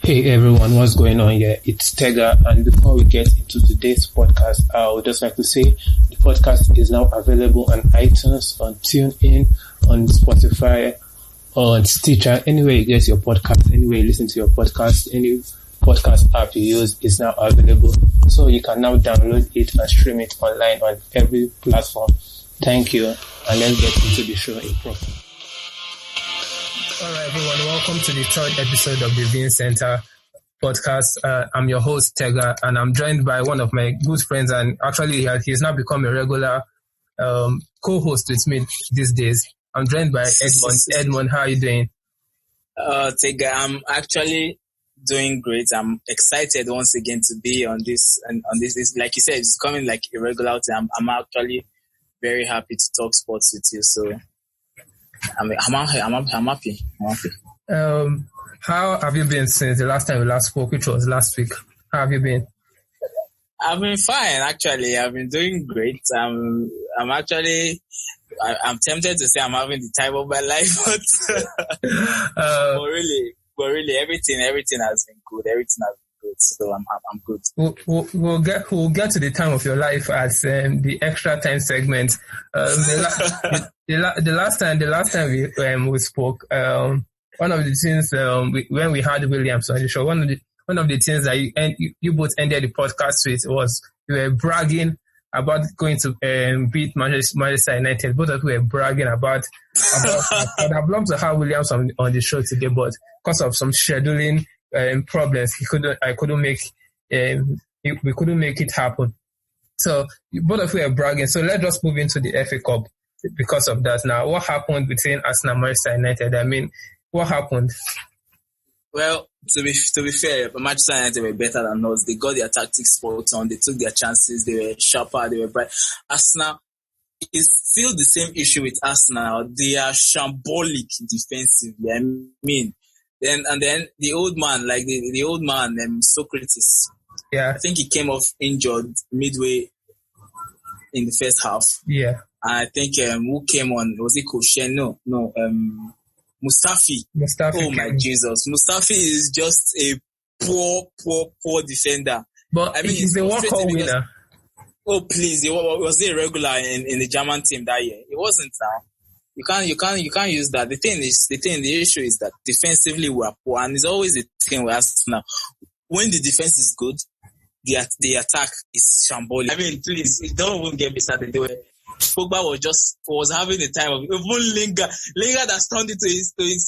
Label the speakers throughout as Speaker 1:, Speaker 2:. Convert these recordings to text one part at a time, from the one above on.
Speaker 1: Hey everyone, what's going on here? It's Tega, and before we get into today's podcast, I would just like to say the podcast is now available on iTunes, on TuneIn, on Spotify, on Stitcher. Anywhere you get your podcast, anywhere you listen to your podcast, any podcast app you use is now available. So you can now download it and stream it online on every platform. Thank you, and let's get into the show in proper. All right, everyone. Welcome to the third episode of the Vin Center podcast. I'm your host, Tega, and I'm joined by one of my good friends, and actually he's now become a regular co-host with me these days. I'm joined by Edmund. Edmund, how are you doing?
Speaker 2: Tega, I'm actually doing great. I'm excited once again to be on this, and on this. It's, like you said, it's becoming like a regular thing. I'm actually very happy to talk sports with you. So I'm happy.
Speaker 1: How have you been since the last time we last spoke, which was last week? How have you been?
Speaker 2: I've been fine, actually. I've been doing great. I'm tempted to say I'm having the time of my life, but really, everything has been good. Everything has been good, so I'm good.
Speaker 1: We'll get to the time of your life as the extra time segment. The last time we spoke, one of the things when we had Williams on the show, one of the things that you both ended the podcast with was you were bragging about going to beat Manchester United. Both of you were bragging about. I'd love to have Williams on the show today, but because of some scheduling problems, we couldn't make it happen. So both of you are bragging. So let's just move into the FA Cup because of that. Now, what happened between Arsenal and Manchester United? I mean, what happened?
Speaker 2: Well, to be fair, Manchester United were better than us. They got their tactics spot on. They took their chances. They were sharper. They were bright. Arsenal is still the same issue with Arsenal. They are shambolic defensively. I mean, then the old man, like the old man, Socrates.
Speaker 1: Yeah,
Speaker 2: I think he came off injured midway in the first half.
Speaker 1: Yeah,
Speaker 2: and I think who came on, was it Koscielny? No. Mustafi. Oh my Jesus. Mustafi is just a poor defender.
Speaker 1: But I mean, he's a World Cup winner.
Speaker 2: Oh please, was he a regular in the German team that year? It wasn't now. You can't use that. The issue is that defensively we are poor, and it's always a thing with us now. When the defense is good, the attack is shambolic. I mean, please, don't even get me started. Pogba was having the time of even Liga that's turned into the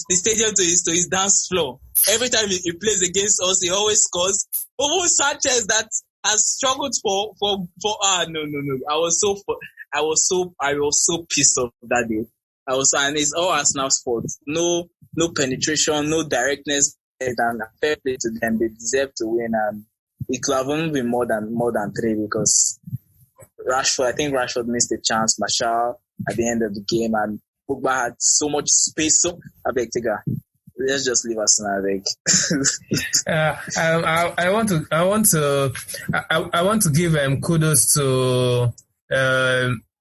Speaker 2: stadium to his dance floor. Every time he plays against us, he always scores. Even Sanchez that has struggled for no. I was so pissed off that day. And it's all Arsenal's fault. No penetration, no directness, and fair play to them. They deserve to win, and it could have only been more than 3 because Rashford missed a chance, Martial at the end of the game, and Pogba had so much space. So I beg, Tigger, let's just leave us now, I beg.
Speaker 1: I want to give kudos to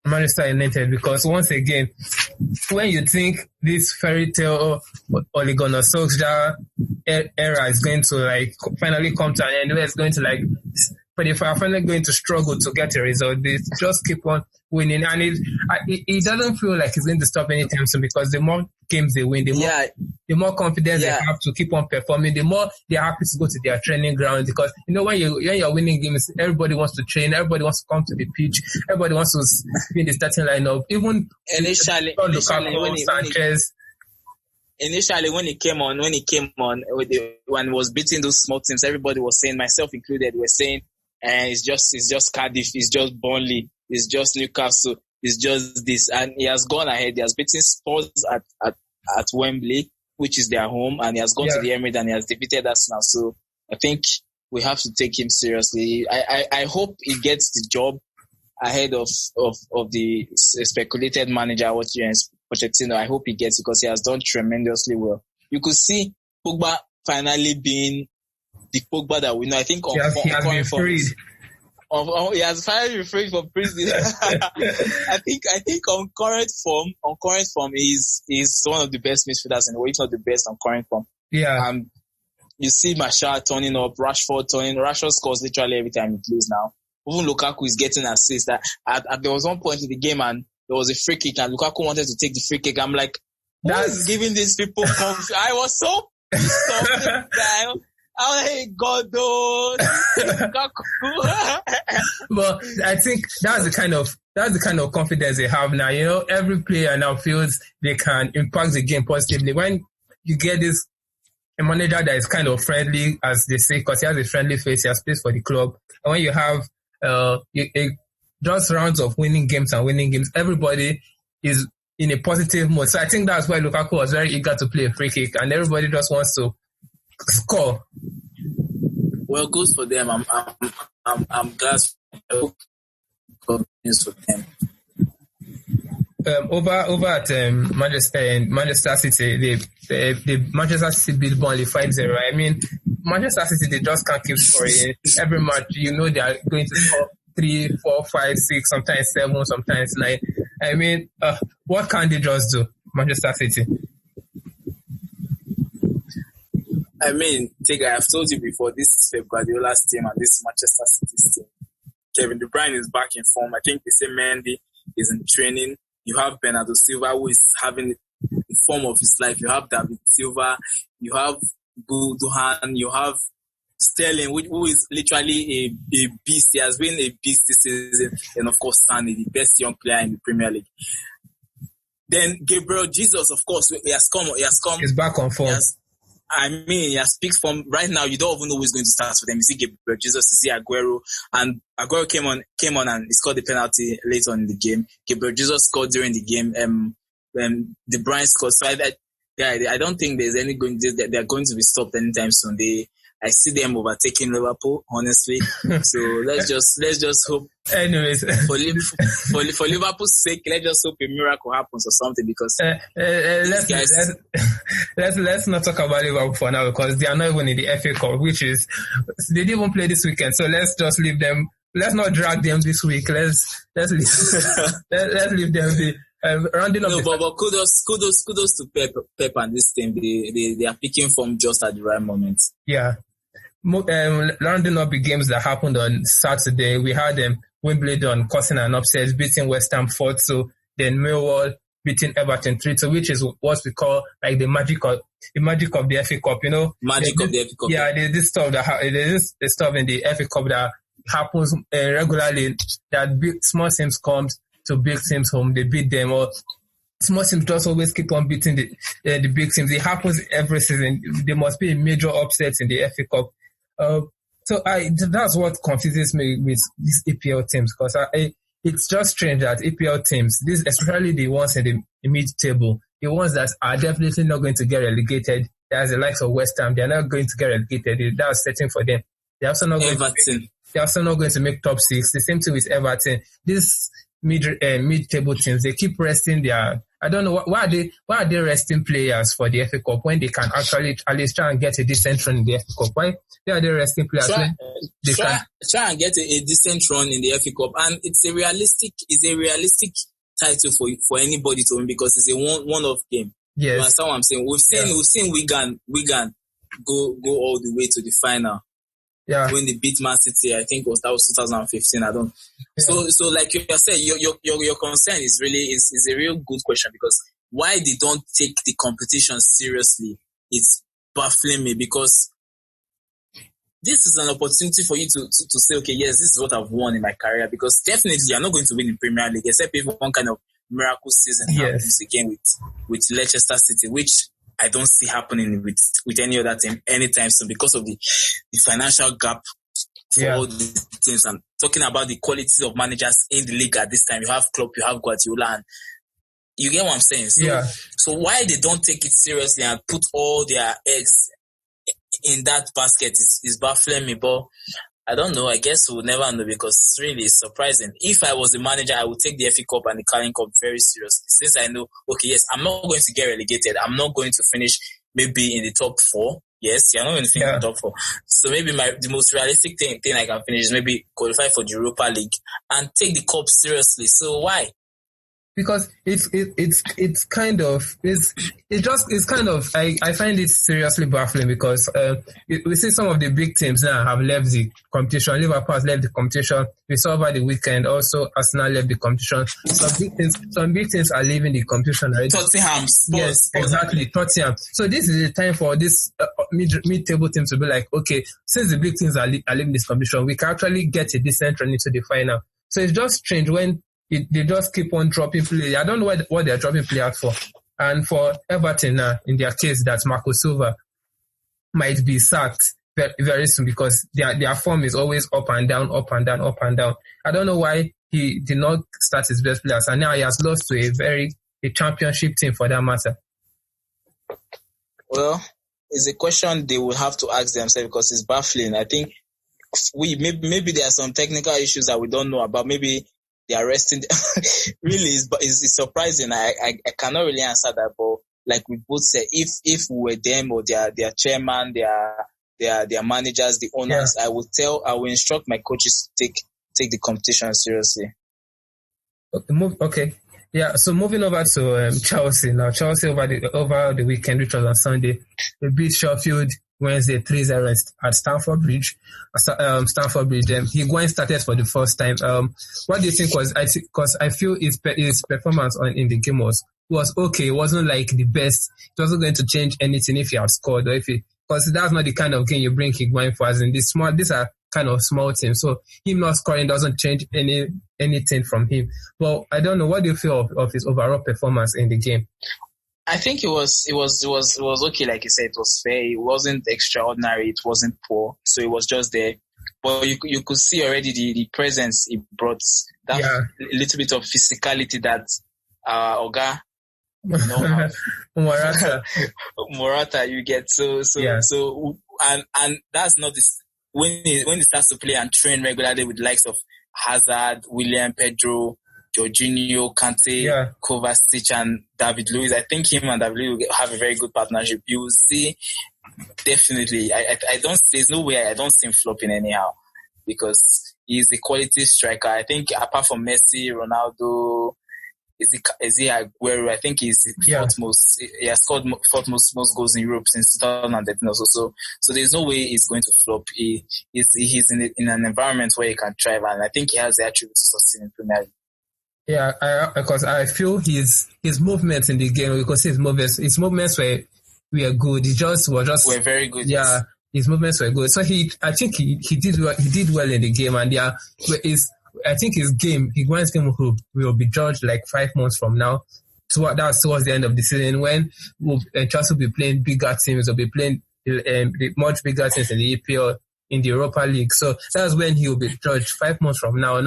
Speaker 1: Manchester United, because once again, when you think this fairy tale Ole Gunnar Solskjaer era is going to finally come to an end, where it's going to but if I'm finally going to struggle to get a result, they just keep on winning, and it doesn't feel like it's going to stop anytime soon, because the more games they win, the more confidence they have to keep on performing, the more they're happy to go to their training ground, because when you're winning games, everybody wants to train, everybody wants to come to the pitch, everybody wants to be in the starting lineup. Even
Speaker 2: initially when he came on, when he was beating those small teams, everybody was saying, myself included, were saying, and it's just Cardiff, it's just Burnley, it's just Newcastle, it's just this, and he has gone ahead. He has beaten Spurs at Wembley, which is their home, and he has gone to the Emirates and he has defeated Arsenal. So I think we have to take him seriously. I hope he gets the job ahead of the speculated manager, Pochettino. I hope he gets it, because he has done tremendously well. You could see Pogba finally being the Pogba that we know. I think
Speaker 1: he has been freed.
Speaker 2: He has finally been freed from prison. I think on current form, he's one of the best midfielders in the world, if not the best on current form.
Speaker 1: Yeah.
Speaker 2: you see Martial turning up, Rashford scores literally every time he plays now. Even Lukaku is getting assists. There was one point in the game and there was a free kick and Lukaku wanted to take the free kick. I'm like, that's giving these people confidence. I was so pissed off. Oh God, though.
Speaker 1: But I think that's the kind of confidence they have now. You know, every player now feels they can impact the game positively. When you get a manager that is kind of friendly, as they say, because he has a friendly face, he has plays for the club. And when you have just rounds of winning games, everybody is in a positive mode. So I think that's why Lukaku was very eager to play a free kick, and everybody just wants to score.
Speaker 2: Well, good for them. I'm glad for them.
Speaker 1: Over at Manchester City, the Manchester City beat Burnley 5-0. I mean, Manchester City, they just can't keep scoring. Every match, you know, they are going to score 3, 4, 5, 6, sometimes 7, sometimes 9. I mean, what can they just do, Manchester City?
Speaker 2: I mean, I've told you before, this Pep Guardiola's team and this Manchester City's team. Kevin De Bruyne is back in form. I think they say Mendy is in training. You have Bernardo Silva, who is having the form of his life. You have David Silva. You have Gundogan. You have Sterling, who is literally a beast. He has been a beast this season. And of course, Sané, the best young player in the Premier League. Then Gabriel Jesus, of course, he has come.
Speaker 1: He's back on form.
Speaker 2: He has picked form. Right now, you don't even know who is going to start for them. Is it Gabriel Jesus? Is it Aguero? And Aguero came on and he scored the penalty late on in the game. Gabriel Jesus scored during the game. De Bruyne scored. So I don't think there's they're going to be stopped anytime soon. I see them overtaking Liverpool, honestly. So let's just hope.
Speaker 1: Anyways,
Speaker 2: for Liverpool's sake, let's just hope a miracle happens or something, because
Speaker 1: let's not talk about Liverpool for now, because they are not even in the FA Cup, which is they didn't even play this weekend. So let's just leave them. Let's not drag them this week. Let's leave them be. Rounding up.
Speaker 2: No, but kudos to Pep and this team. They are picking from just at the right moment.
Speaker 1: Yeah. Rounding up the games that happened on Saturday, we had Wimbledon causing an upset, beating West Ham 4-2, then Millwall beating Everton 3-2, which is what we call like the magic of the FA Cup. You know,
Speaker 2: magic of the FA Cup.
Speaker 1: Yeah, there's this stuff in the FA Cup that happens regularly. That big small teams comes to big teams home, they beat them, or small teams just always keep on beating the big teams. It happens every season. There must be a major upsets in the FA Cup. So that's what confuses me with these EPL teams, because it's just strange that EPL teams, especially the ones in the mid-table, the ones that are definitely not going to get relegated, there's the likes of West Ham, they're not going to get relegated. That's setting for them. They're also not going to make top 6. The same thing with Everton. This mid-table teams, they keep resting their. I don't know why are they resting players for the FA Cup when they can actually at least try and get a decent run in the FA Cup? Why are they resting players?
Speaker 2: Try and get a decent run in the FA Cup, and it's a realistic title for anybody to win, because it's a one-off game.
Speaker 1: Yes,
Speaker 2: you understand what I'm saying? We've seen Wigan go all the way to the final.
Speaker 1: Yeah.
Speaker 2: When they beat Man City, I think that was 2015. I don't. Yeah. So like you said, your concern is a real good question, because why they don't take the competition seriously, it's baffling me, because this is an opportunity for you to say, okay, yes, this is what I've won in my career, because definitely you're not going to win in Premier League, except if one kind of miracle season happens again with Leicester City, which I don't see happening with any other team anytime soon, because of the financial gap for all the teams. I'm talking about the qualities of managers in the league at this time. You have Klopp, you have Guardiola, and you get what I'm saying? So why they don't take it seriously and put all their eggs in that basket is baffling me. But I don't know. I guess we'll never know, because really it's surprising. If I was the manager, I would take the FA Cup and the Carling Cup very seriously, since I know, okay, yes, I'm not going to get relegated. I'm not going to finish maybe in the top 4. Yes, you're not going to finish in the top 4. So maybe the most realistic thing I can finish is maybe qualify for the Europa League and take the cup seriously. So why?
Speaker 1: because it's kind of I find it seriously baffling because we see some of the big teams now have left the competition. Liverpool has left the competition. We saw over the weekend also Arsenal left the competition. Some big teams are leaving the competition already.
Speaker 2: Tottenham, Spurs,
Speaker 1: yes, exactly, Tottenham. So this is the time for this mid-table team to be like, okay, since the big teams are leaving this competition, we can actually get a decent run into the final. So it's just strange when they just keep on dropping players. I don't know what they're dropping players for. And for Everton now, in their case, that Marco Silva might be sacked very, very soon because their form is always up and down, up and down, up and down. I don't know why he did not start his best players, and now he has lost to a championship team for that matter.
Speaker 2: Well, it's a question they will have to ask themselves because it's baffling. I think maybe there are some technical issues that we don't know about. Maybe they are resting. Really, it's surprising. I cannot really answer that, but like we both said, if we were them or their chairman, their managers, the owners, yeah. I will instruct my coaches to take the competition seriously.
Speaker 1: Okay. Yeah, so moving over to Chelsea now. Chelsea over the weekend, which was on Sunday, they beat Sheffield Wednesday 3-0 at Stamford Bridge. Higuain started for the first time. What do you think was? Because I feel his performance in the game was okay. It wasn't like the best. It wasn't going to change anything if he had scored or because that's not the kind of game you bring Higuain for. As in these are kind of small teams, so him not scoring doesn't change anything from him. Well, I don't know. What do you feel of his overall performance in the game?
Speaker 2: I think it was okay. Like you said, it was fair. It wasn't extraordinary. It wasn't poor. So it was just there. But you could see already the presence it brought. That little bit of physicality that Oga, Morata, you get. So and that's not this when he starts to play and train regularly with the likes of Hazard, William, Pedro, Jorginho, Kante, Kovacic, and David Luiz. I think him and David Luiz will have a very good partnership. You will see, definitely. There's no way I don't see him flopping anyhow because he's a quality striker. I think apart from Messi, Ronaldo, is he Aguero? I think he's fourth most. He has scored fourth most goals in Europe since 2013 also. So there's no way he's going to flop. He's in an environment where he can thrive, and I think he has the attributes to succeed in Premier League.
Speaker 1: Yeah, because I feel his movements in the game, because his movements were good. Were very good. Yeah, his movements were good. So I think he did well in the game, and I think Higuain's game will be judged like 5 months from now. That's towards the end of the season when Chelsea will be playing bigger teams, will be playing much bigger teams in the EPL, in the Europa League. So that's when he will be judged 5 months from now.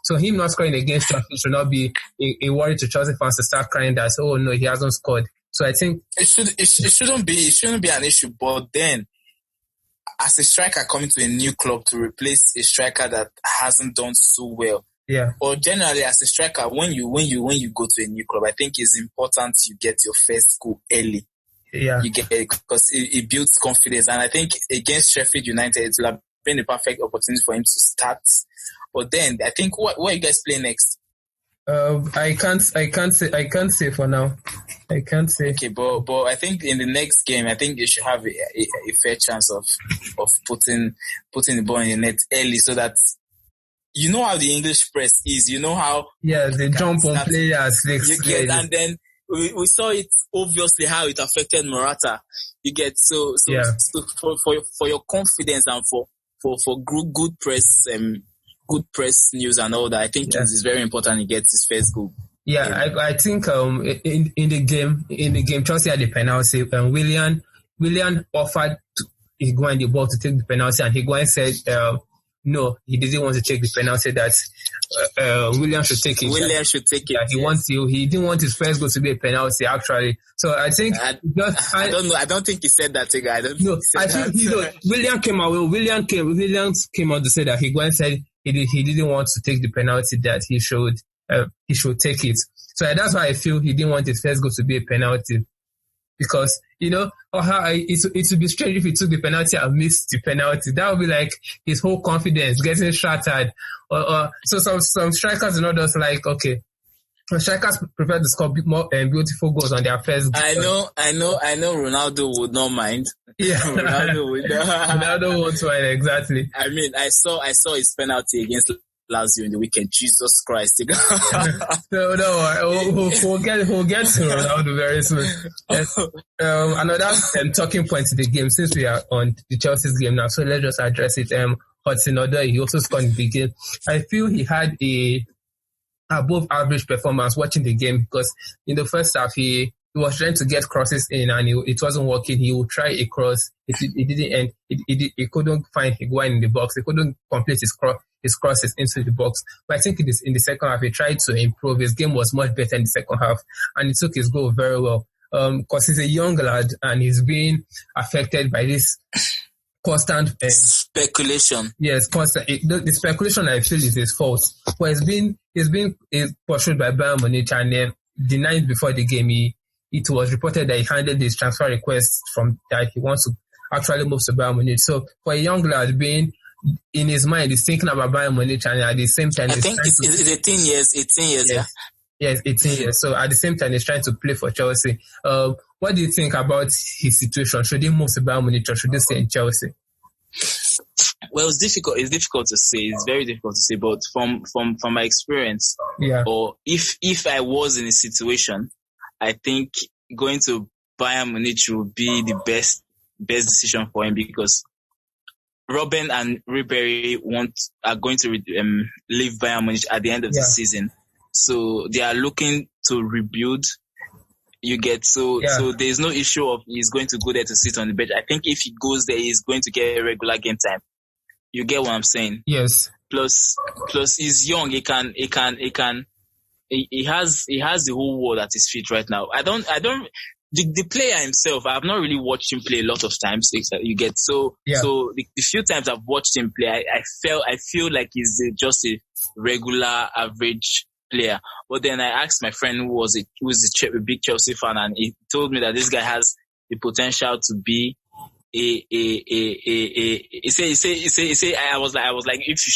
Speaker 1: So him not scoring against Chelsea should not be a worry to Chelsea fans to start crying that, oh no, he hasn't scored. So I think
Speaker 2: it shouldn't be an issue. But then, as a striker coming to a new club to replace a striker that hasn't done so well, or generally as a striker, when you go to a new club, I think it's important you get your first goal early.
Speaker 1: Yeah,
Speaker 2: you get it because it builds confidence, and I think against Sheffield United, it will have been the perfect opportunity for him to start. But then I think what are you guys playing next?
Speaker 1: I can't say for now. I can't say.
Speaker 2: Okay, but I think in the next game, I think you should have a fair chance of putting the ball in the net early, so that you know how the English press is. You know how
Speaker 1: they jump on players.
Speaker 2: And then we saw it obviously how it affected Morata. You get so for your confidence and for good press good press news and all that. I think it's very important he gets his first goal.
Speaker 1: Yeah, I think in the game Chelsea had the penalty. Willian offered Higuain the ball to take the penalty, and Higuain said no, he didn't want to take the penalty. That William should take it.
Speaker 2: William should take it.
Speaker 1: He didn't want his first goal to be a penalty, actually. So I think
Speaker 2: I don't know. I don't think he said that thing.
Speaker 1: William came out. William came out to say that Higuain said he didn't want to take the penalty, that he should take it. So that's why I feel he didn't want his first goal to be a penalty. Because, it would be strange if he took the penalty and missed the penalty. That would be like his whole confidence getting shattered. So some strikers are not just like, okay, strikers prefer to score more beautiful goals on their first goal.
Speaker 2: I know. Ronaldo would not mind.
Speaker 1: Yeah,
Speaker 2: Ronaldo would.
Speaker 1: Ronaldo won't mind, exactly.
Speaker 2: I mean, I saw his penalty against Lazio in the weekend. Jesus Christ!
Speaker 1: No, we'll get to Ronaldo very soon. Yes. Another talking point in the game, since we are on the Chelsea's game now, so let's just address it. Hudson-Odoi, he also scored in the game. I feel he had a above average performance watching the game, because in the first half he was trying to get crosses in and it wasn't working. He would try a cross, it didn't end. He couldn't find Higuain in the box. He couldn't complete his crosses into the box. But I think in the second half he tried to improve. His game was much better in the second half, and he took his goal very well. Because he's a young lad and he's being affected by this constant
Speaker 2: speculation.
Speaker 1: Yes, constant. The speculation, I feel, is his fault. But he's been pursued by Bayern Munich, and then the night before the game, it was reported that he handed his transfer request from that he wants to actually move to Bayern Munich. So for a young lad, being in his mind, he's thinking about Bayern Munich, and at the same time,
Speaker 2: I think it's 18 years. 18 years,
Speaker 1: yes.
Speaker 2: Yeah.
Speaker 1: Yes, 18 years. So at the same time, he's trying to play for Chelsea. What do you think about his situation? Should he move to Bayern Munich or should he stay in Chelsea?
Speaker 2: Well, it's difficult. It's difficult to say. It's very difficult to say. But from my experience, or if I was in a situation, I think going to Bayern Munich would be the best decision for him, because Robben and Ribery are going to leave Bayern Munich at the end of the season. So they are looking to rebuild. You get so there's no issue of he's going to go there to sit on the bench. I think if he goes there, he's going to get regular game time. You get what I'm saying? Yes. Plus he's young. He has the whole world at his feet right now. The player himself, I've not really watched him play a lot of times. You get so the few times I've watched him play, I feel like he's just a regular average player. But then I asked my friend who was a big Chelsea fan, and he told me that this guy has the potential to be he say I was like if you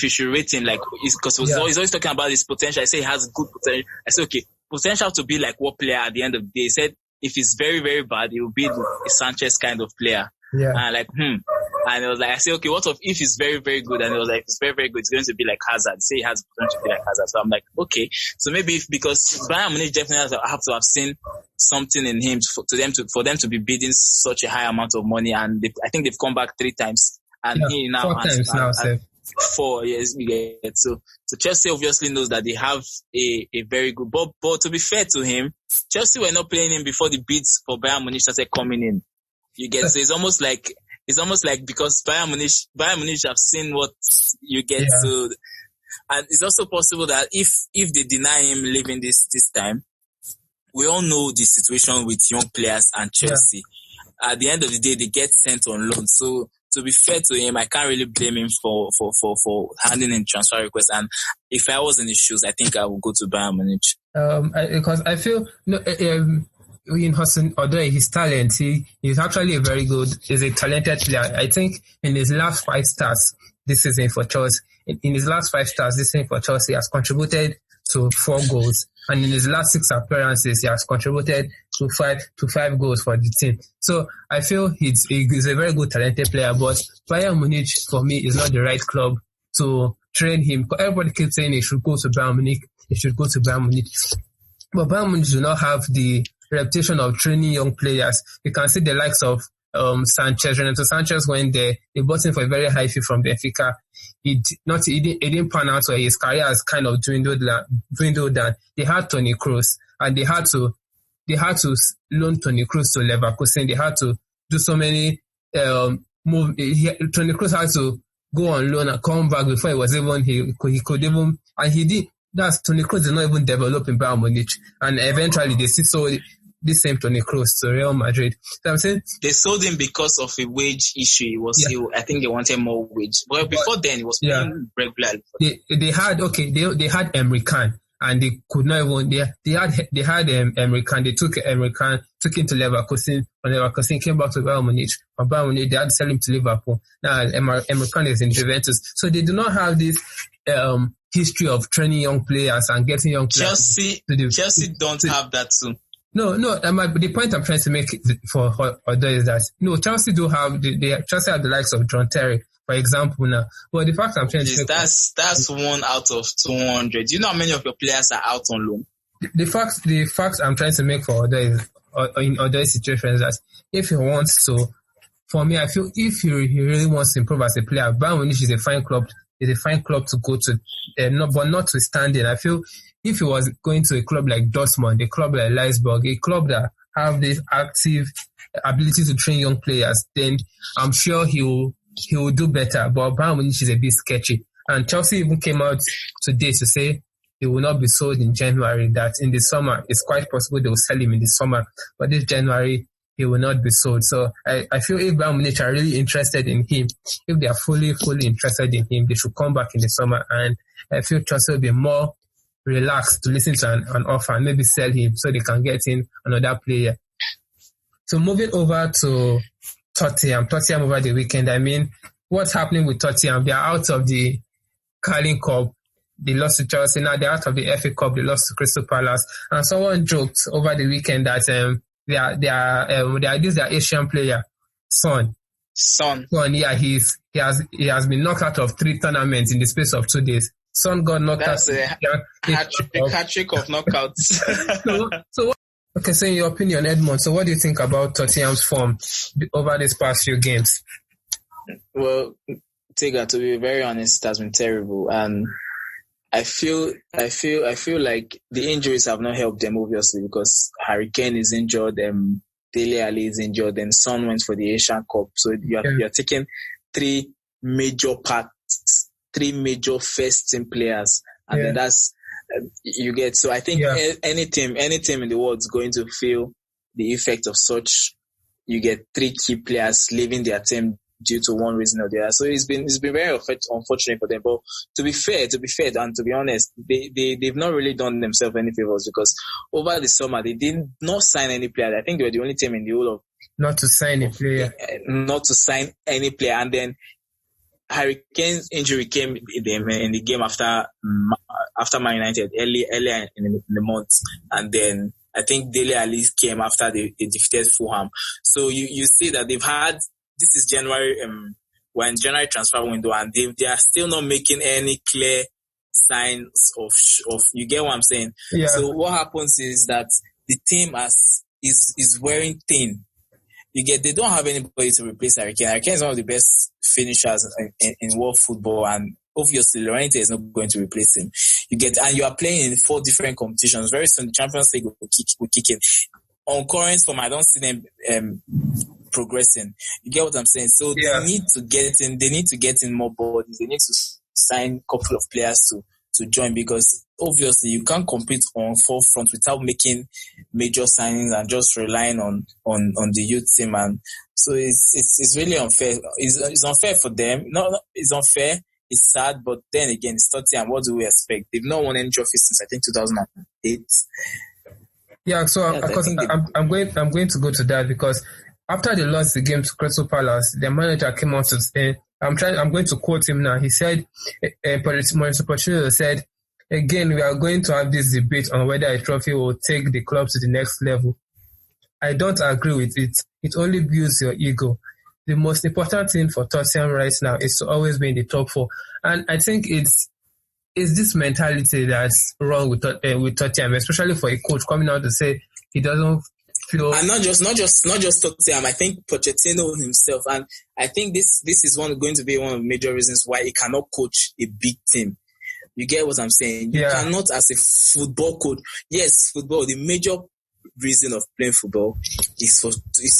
Speaker 2: should rate him, like, because he's always talking about his potential. I say he has good potential. I said, okay, potential to be like what player at the end of the day? He said if he's very, very bad, he will be a Sanchez kind of player. Yeah. And like, And it was like, I said, okay, what if he's very, very good? And it was like, it's very, very good. It's going to be like Hazard. Say he has potential to be like Hazard. So I'm like, okay. So maybe because Bayern Munich definitely have to have seen something in him for them to be bidding such a high amount of money. And I think they've come back 3 times. And he now
Speaker 1: 4 times now, sir.
Speaker 2: 4 years. Yeah. So Chelsea obviously knows that they have a very good, but to be fair to him, Chelsea were not playing him before the bids for Bayern Munich started coming in. You get, so it's almost like because Bayern Munich have seen what you get to, and it's also possible that if they deny him leaving this time, we all know the situation with young players and Chelsea. Yeah. At the end of the day, they get sent on loan. So to be fair to him, I can't really blame him for handing in transfer requests. And if I was in his shoes, I think I would go to Bayern Munich.
Speaker 1: Because I feel in Hudson-Odoi, his talent, he's actually he's a talented player. I think in his last 5 starts this season for Chelsea, he has contributed to 4 goals, and in his last 6 appearances, he has contributed to 5 goals for the team. So I feel he's a very good, talented player, but Bayern Munich for me is not the right club to train him. Everybody keeps saying he should go to Bayern Munich. But Bayern Munich do not have the reputation of training young players. You can see the likes of Sanchez. Renato Sanchez went there. They bought him for a very high fee from Benfica. He didn't pan out where his career has kind of dwindled down. They had Toni Kroos, and they had to loan Toni Kroos to Leverkusen. They had to do so many moves. Toni Kroos had to go on loan and come back before he could even, and he did. Toni Kroos did not even develop in Bayern Munich, and eventually they sold this same Toni Kroos to Real Madrid. So I'm saying
Speaker 2: they sold him because of a wage issue. I think they wanted more wage. But before then, he was playing regularly.
Speaker 1: They had Emre Can, and they could not even. They had Emre Can. They took Emre Can, took him to Leverkusen. When Leverkusen came back to Bayern Munich, from Bayern Munich they had to sell him to Liverpool. Now Emre Can is in Juventus, so they do not have this history of training young players and getting young players.
Speaker 2: Chelsea don't have that too.
Speaker 1: No. The point I'm trying to make for Odo is that Chelsea do have Chelsea have the likes of John Terry, for example, now. But the fact I'm trying to make
Speaker 2: that's 1 out of 200. Do you know how many of your players are out on loan?
Speaker 1: The fact I'm trying to make for Odo is in other situations that if he wants to, for me, I feel if he really wants to improve as a player, Bayern Munich is a fine club. It's a fine club to go to, but notwithstanding, I feel if he was going to a club like Dortmund, a club like Leipzig, a club that have this active ability to train young players, then I'm sure he will do better. But Bayern Munich is a bit sketchy. And Chelsea even came out today to say he will not be sold in January, that in the summer, it's quite possible they will sell him in the summer. But this January, he will not be sold. So I feel if Bayern Munich are really interested in him, if they are fully interested in him, they should come back in the summer. And I feel Chelsea will be more relaxed to listen to an offer and maybe sell him so they can get in another player. So moving over to Tottenham over the weekend. I mean, what's happening with Tottenham? They are out of the Carling Cup. They lost to Chelsea. Now they're out of the FA Cup. They lost to Crystal Palace. And someone joked over the weekend that this is their Asian player, Son. Yeah, he has been knocked out of 3 tournaments in the space of 2 days. Son got knocked out.
Speaker 2: That's a hat-trick of knockouts.
Speaker 1: So in your opinion, Edmund, so what do you think about Tottenham's form over these past few games?
Speaker 2: Well, Tiga, to be very honest, it has been terrible, and I feel like the injuries have not helped them, obviously, because Harry Kane is injured, Dele Alli is injured, and Son went for the Asian Cup. So you're taking 3 major parts, 3 major first team players, and then that's you get. So I think any team in the world is going to feel the effect of such. You get 3 key players leaving their team due to one reason or the other. So it's been very unfortunate for them. But to be fair, and to be honest, they've not really done themselves any favors, because over the summer they did not sign any player. I think they were the only team in the whole of
Speaker 1: not to sign
Speaker 2: any player. And then Harry Kane's injury came in the game after Man United earlier in the month, and then I think Dele Alli came after they defeated Fulham. So you see that they've had. This is January, we're in January transfer window, and they are still not making any clear signs of you get what I'm saying? Yeah. So what happens is that the team is wearing thin. They don't have anybody to replace Harry Kane. Harry Kane is one of the best finishers in world football, and obviously Llorente is not going to replace him. And you are playing in 4 different competitions. Very soon the Champions League will kick in. On current form, I don't see them progressing. You get what I'm saying? So they need to get in. They need to get in more bodies. They need to sign a couple of players to join, because obviously you can't compete on forefront without making major signings and just relying on the youth team. And so it's really unfair. It's unfair for them. No, it's unfair. It's sad, but then again, it's Tottenham. What do we expect? They've not won any trophy since I think 2008.
Speaker 1: Yeah, so I'm going to go to that, because after they lost the game to Crystal Palace, their manager came out to say, I'm going to quote him now. He said, Mauricio Pochettino said, again, we are going to have this debate on whether a trophy will take the club to the next level. I don't agree with it. It only builds your ego. The most important thing for Tottenham right now is to always be in the top 4. And I think it's this mentality that's wrong with Tottenham, especially for a coach coming out to say he doesn't feel.
Speaker 2: And not just Tottenham. I think Pochettino himself, and I think this is going to be one of the major reasons why he cannot coach a big team. You get what I'm saying? You cannot, as a football coach. Yes, football. The major reason of playing football is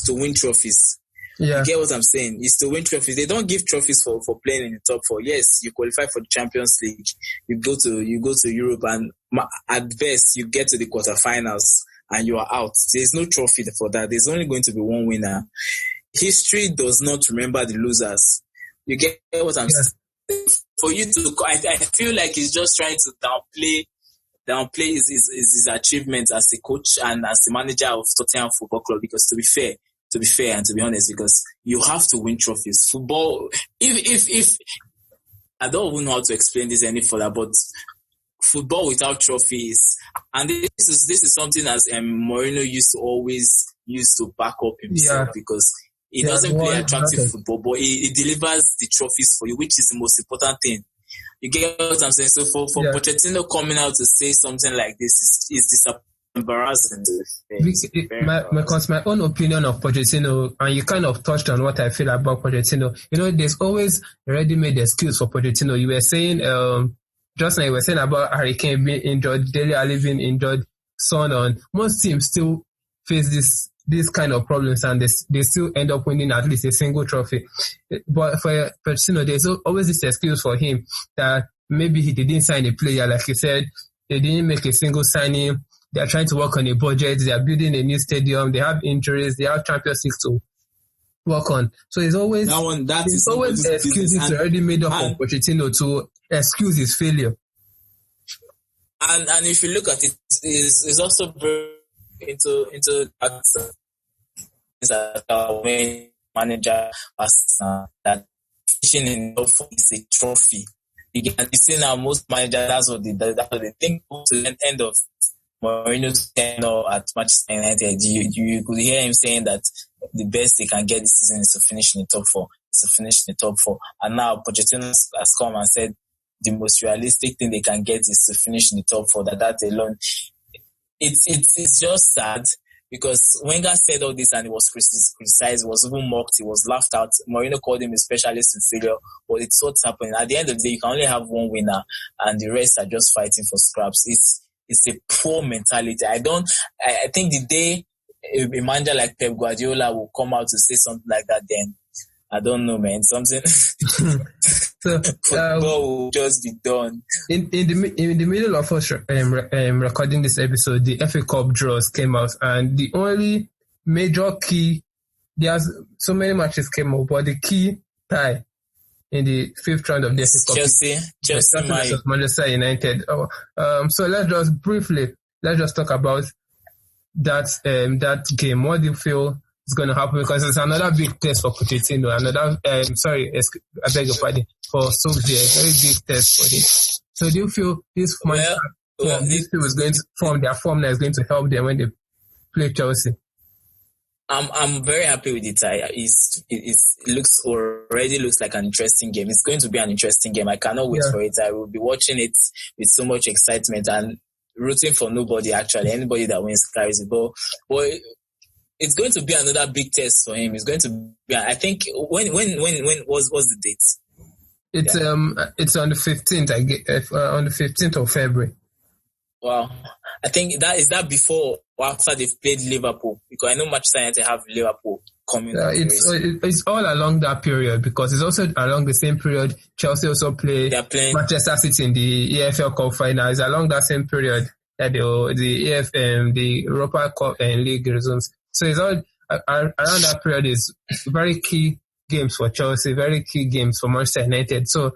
Speaker 2: to win trophies. Yeah. You get what I'm saying? It's to win trophies. They don't give trophies for playing in the top 4. Yes, you qualify for the Champions League. You go to Europe, and at best you get to the quarterfinals and you are out. There's no trophy for that. There's only going to be one winner. History does not remember the losers. You get what I'm saying? For you to, I feel like he's just trying to downplay his achievements as a coach and as the manager of Tottenham Football Club. Because to be fair and to be honest, because you have to win trophies. Football, if I don't even know how to explain this any further, but football without trophies, and this is something as Mourinho used to always use to back up himself, because he doesn't play attractive football, but he delivers the trophies for you, which is the most important thing. You get what I'm saying? So for Pochettino coming out to say something like this is embarrassing.
Speaker 1: Because my own opinion of Pochettino, and you kind of touched on what I feel about Pochettino. There's always a ready-made excuse for Pochettino. You were saying, just now you were saying about Harry Kane being injured, Dele Alli being injured, so on. Most teams still face this kind of problems, and they still end up winning at least a single trophy. But for Pochettino, there's always this excuse for him that maybe he didn't sign a player, like he said, they didn't make a single signing. They are trying to work on a budget. They are building a new stadium. They have injuries. They have Champions League to work on. So it's always excuses already made up for Pochettino to excuse his failure.
Speaker 2: And if you look at it, it's also very into that when manager was that fishing in is a trophy. You can see now most managers that's what they think to the end of Mourinho's tenure at Manchester United. You could hear him saying that the best they can get this season is to finish in the top four. And now Pochettino has come and said the most realistic thing they can get is to finish in the top four. That alone, it's just sad, because Wenger said all this and he was criticized, he was even mocked, he was laughed at. Mourinho called him a specialist in failure, but it's what's happening. At the end of the day, you can only have one winner, and the rest are just fighting for scraps. It's a poor mentality. I think the day a manager like Pep Guardiola will come out to say something like that, then I don't know, man. Something so football will just be done.
Speaker 1: In the middle of us recording this episode, the FA Cup draws came out, and the only major key, there's so many matches came out, but the key tie in the fifth round of the FA Cup, Chelsea Manchester United. So let's just talk about that game. What do you feel is going to happen? Because it's another big test for Pochettino. I beg your pardon, for Solskjaer, very big test for him. So do you feel this team is going to form their form that is going to help them when they play Chelsea?
Speaker 2: I'm very happy with the tie. It looks like an interesting game. It's going to be an interesting game. I cannot wait for it. I will be watching it with so much excitement and rooting for nobody, actually. Anybody that wins carries the ball. But it's going to be another big test for him. It's going to be, I think, when was the date? It's
Speaker 1: on the 15th, on the 15th of February.
Speaker 2: Wow. I think that before or after they've played Liverpool, because I know Manchester United have Liverpool coming.
Speaker 1: It's all along that period, because it's also along the same period Chelsea also play Manchester City in the EFL Cup final. It's along that same period that the Europa Cup and League resumes. So it's all around that period. Is very key games for Chelsea, very key games for Manchester United. So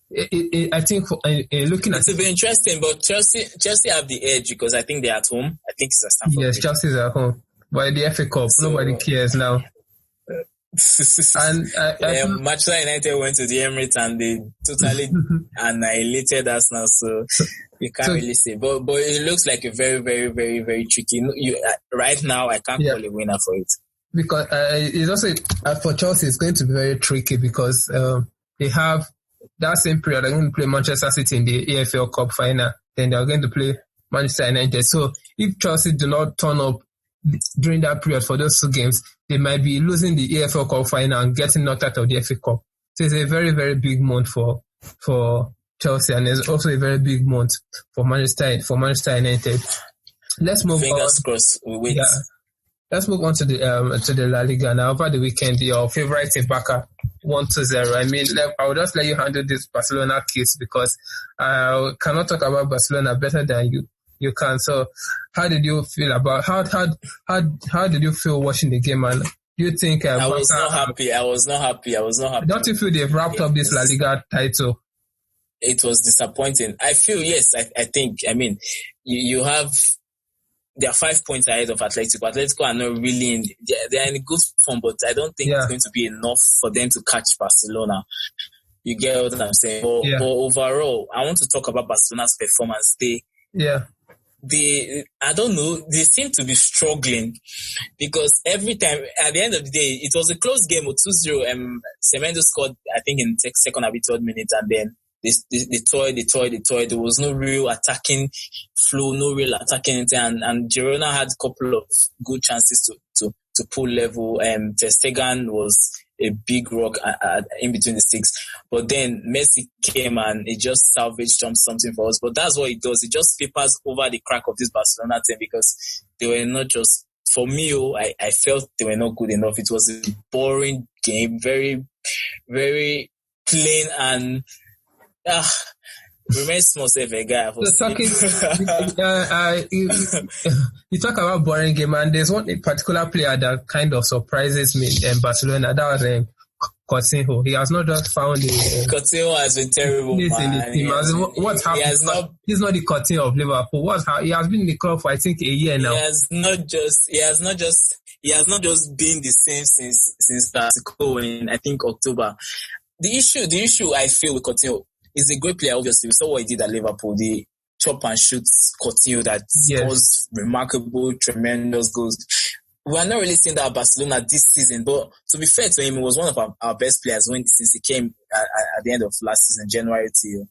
Speaker 1: I think looking at
Speaker 2: it will be interesting, but Chelsea have the edge because I think they're at home. I think it's a Stamford Bridge.
Speaker 1: Chelsea's at home, but the FA Cup, nobody cares now.
Speaker 2: And Manchester United went to the Emirates and they totally annihilated us now, so you can't really say. But it looks like a very, very, very, very tricky. Right now, I can't call a winner for it.
Speaker 1: Because it's also for Chelsea, it's going to be very tricky because they have that same period. They're going to play Manchester City in the EFL Cup final. Then they're going to play Manchester United. So if Chelsea do not turn up during that period for those two games, they might be losing the EFL Cup final and getting knocked out of the FA Cup. So it's a very, very big month for Chelsea, and it's also a very big month for Manchester United. Let's move on.
Speaker 2: Fingers crossed. We wait.
Speaker 1: Yeah. Let's move on to the La Liga now. Over the weekend, your favorite Ibaka 1-0. I mean, I will just let you handle this Barcelona case because I cannot talk about Barcelona better than you can. So, how did you feel about how did you feel watching the game? And do you think
Speaker 2: I was not happy.
Speaker 1: Don't you feel they've wrapped up this La Liga title?
Speaker 2: It was disappointing. I feel yes. I think. I mean, you have. They are 5 points ahead of Atletico. Atletico are not really they are in good form, but I don't think it's going to be enough for them to catch Barcelona. You get what I'm saying? But overall, I want to talk about Barcelona's performance. I don't know, they seem to be struggling because every time, at the end of the day, it was a close game with 2-0. Semedo scored, I think, in the second or third minute, and then they toyed. There was no real attacking flow, no real attacking anything, and Girona had a couple of good chances to pull level. Ter Stegen was a big rock in between the sticks. But then Messi came and it just salvaged something for us. But that's what it does. It just papers over the crack of this Barcelona team because they were not just, for me, I felt they were not good enough. It was a boring game, very, very plain and reminds myself a guy.
Speaker 1: You talk about boring game, and there's one particular player that kind of surprises me in Barcelona. That was Coutinho. He has not just found it.
Speaker 2: Coutinho has been terrible.
Speaker 1: What's happened? He's not the Coutinho of Liverpool. He has been in the club for I think a year now.
Speaker 2: He has not just been the same since Clasico in I think October. The issue I feel with Coutinho. He's a great player, obviously. We saw what he did at Liverpool. The chop and shoot Coutinho that scores remarkable, tremendous goals. We are not really seeing that at Barcelona this season, but to be fair to him, he was one of our best players since he came at the end of last season, January till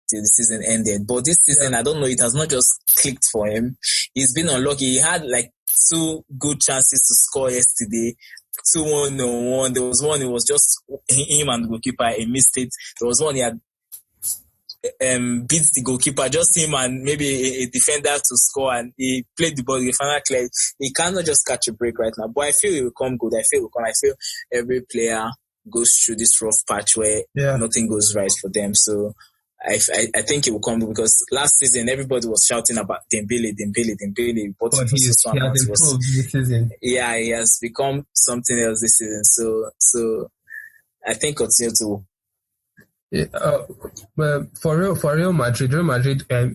Speaker 2: the season ended. But this season, I don't know, it has not just clicked for him. He's been unlucky. He had like 2 good chances to score yesterday. 2-1-1. There was one, it was just him and the goalkeeper. He missed it. There was one he had beats the goalkeeper, just him and maybe a defender to score, and he played the ball, the final clear. He cannot just catch a break right now, but I feel he will come good. I feel every player goes through this rough patch where nothing goes right for them. So I think it will come good because last season everybody was shouting about Dembele. But he has improved this season. Yeah, he has become something else this season. So I think Coutinho too.
Speaker 1: Well, for Real Madrid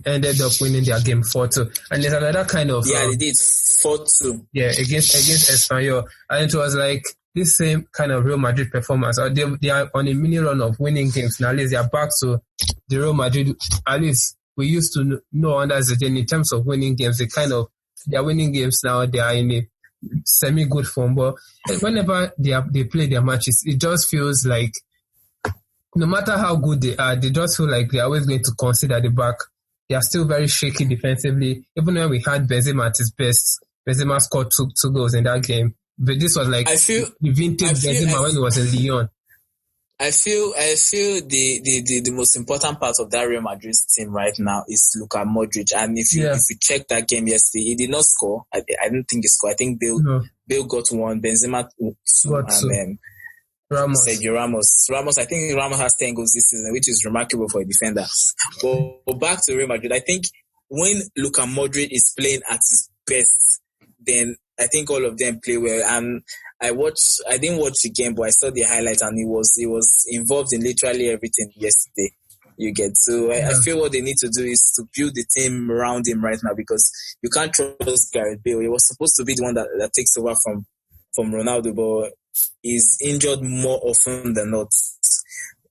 Speaker 1: ended up winning their game 4-2, and there's another kind of
Speaker 2: they did 4-2.
Speaker 1: Yeah, against Espanyol, and it was like this same kind of Real Madrid performance. They are on a mini run of winning games now. At least they are back to the Real Madrid. At least we used to know under Zidane in terms of winning games. They are winning games now. They are in a semi-good form, but whenever they play their matches, it just feels like, no matter how good they are, they just feel like they're always going to concede at the back. They are still very shaky defensively. Even when we had Benzema at his best, Benzema scored two goals in that game. But this was like the vintage Benzema when he was in Lyon.
Speaker 2: I feel the most important part of that Real Madrid team right now is Luka Modric. And if you check that game yesterday, he did not score. I don't think he scored. I think Bale got 1, Benzema 2, and Sergio Ramos, I think Ramos has 10 goals this season, which is remarkable for a defender. But back to Real Madrid, I think when Luka Modric is playing at his best, then I think all of them play well. And I didn't watch the game, but I saw the highlights, and he was involved in literally everything yesterday. You get so I feel what they need to do is to build the team around him right now, because you can't trust Gareth Bale. He was supposed to be the one that takes over from Ronaldo, but is injured more often than not.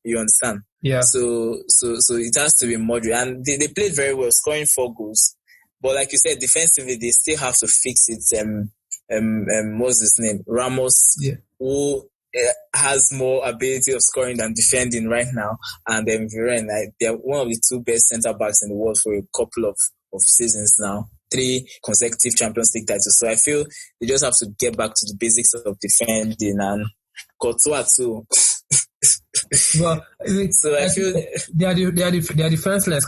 Speaker 2: You understand?
Speaker 1: Yeah.
Speaker 2: So it has to be Modric, and they played very well, scoring 4 goals. But like you said, defensively they still have to fix it. What's his name? Ramos, who has more ability of scoring than defending right now, and Varane. They're one of the 2 best centre backs in the world for a couple of seasons now. 3 consecutive Champions League titles. So I feel they just have to get back to the basics of defending, and Courtois too.
Speaker 1: Well,
Speaker 2: so I feel
Speaker 1: their defense line is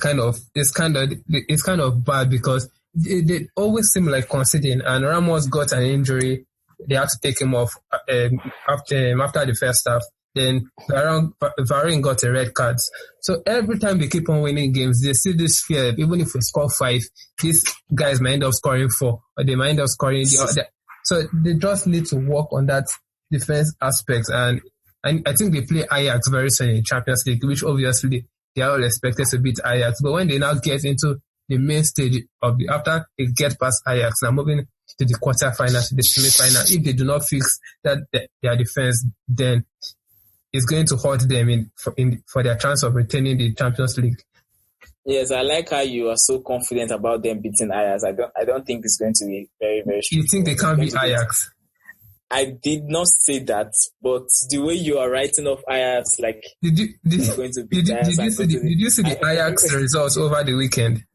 Speaker 1: kind of bad, because they always seem like conceding, and Ramos got an injury. They had to take him off after the first half. Then Varane got a red card. So every time they keep on winning games, they see this fear. Even if we score 5, these guys might end up scoring 4, or they might end up scoring the other. So they just need to work on that defense aspect. And I think they play Ajax very soon in Champions League, which obviously they are all expected to beat Ajax. But when they now get into the main stage after they get past Ajax, now moving to the quarterfinal, to the semi-final, if they do not fix that their defense, then is going to hurt them for their chance of retaining the Champions League.
Speaker 2: Yes, I like how you are so confident about them beating Ajax. I don't think it's going to be very, very strong.
Speaker 1: You think they can't beat Ajax?
Speaker 2: I did not say that, but the way you are writing off Ajax, like
Speaker 1: did you
Speaker 2: see the
Speaker 1: Ajax results over the weekend?